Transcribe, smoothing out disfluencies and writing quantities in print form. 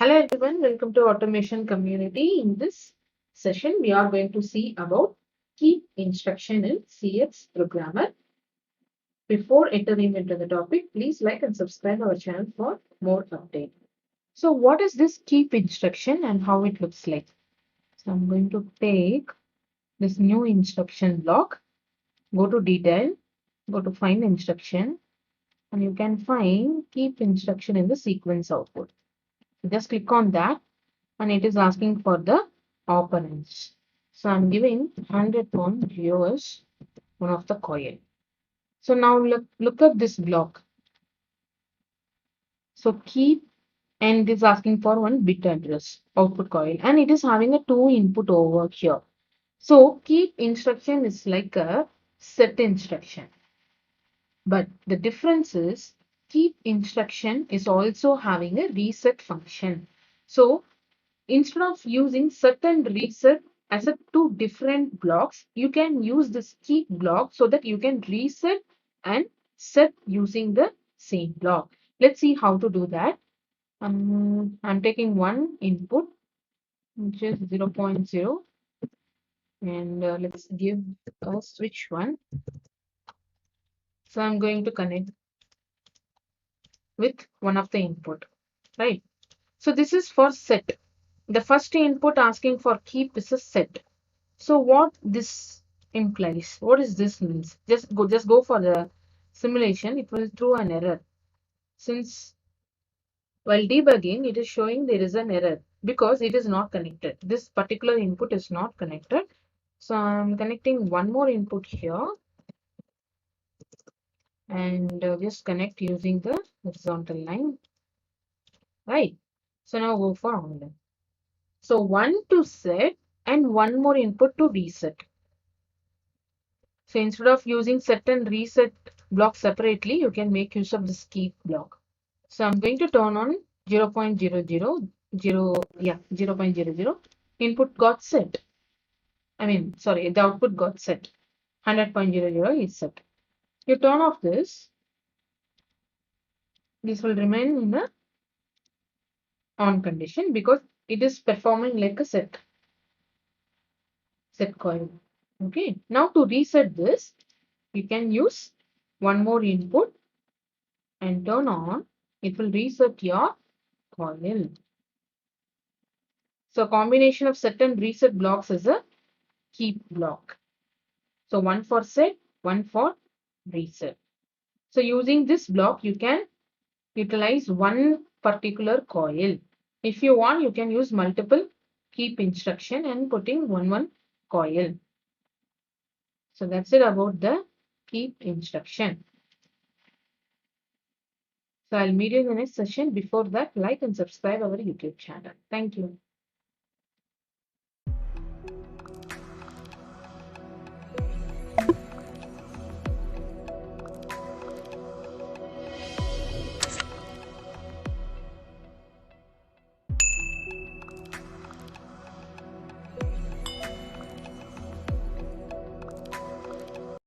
Hello everyone, welcome to Automation Community. In this session, we are going to see about keep instruction in CX Programmer. Before entering into the topic, please like and subscribe our channel for more updates. So what is this keep instruction and how it looks like? So I'm going to take this new instruction block, go to detail, go to find instruction, and you can find keep instruction in the sequence output. Just click on that and it is asking for the operands. So I'm giving 100 on GOS, one of the coil. So now look at this block. So keep and it is asking for one bit address output coil and it is having a 2 input over here. So keep instruction is like a set instruction. But the difference is keep instruction is also having a reset function. So instead of using set and reset as a two different blocks, you can use this keep block so that you can reset and set using the same block. Let's see how to do that. I'm taking one input, which is 0.0, and let's give a switch one. So I'm going to connect with one of the input, right? So this is for set. The first input asking for keep is a set. So what this implies, what is this means? Just go for the simulation. It will throw an error. Since while debugging, it is showing there is an error because it is not connected. This particular input is not connected. So I'm connecting one more input here and just connect using the horizontal line. Right. So now go for online. So one to set and one more input to reset. So instead of using set and reset block separately, you can make use of this keep block. So I'm going to turn on 0.000, 0.00. Input got set. The output got set. 100.00 is set. You turn off this. This will remain in the on condition because it is performing like a set coil. Okay. Now to reset this, you can use one more input and turn on. It will reset your coil. So combination of set and reset blocks is a keep block. So one for set, one for reset. So using this block, you can utilize one particular coil. If you want, you can use multiple keep instruction and putting one coil. So that's it about the keep instruction. So I'll meet you in the next session. Before that, like and subscribe our YouTube channel. Thank you.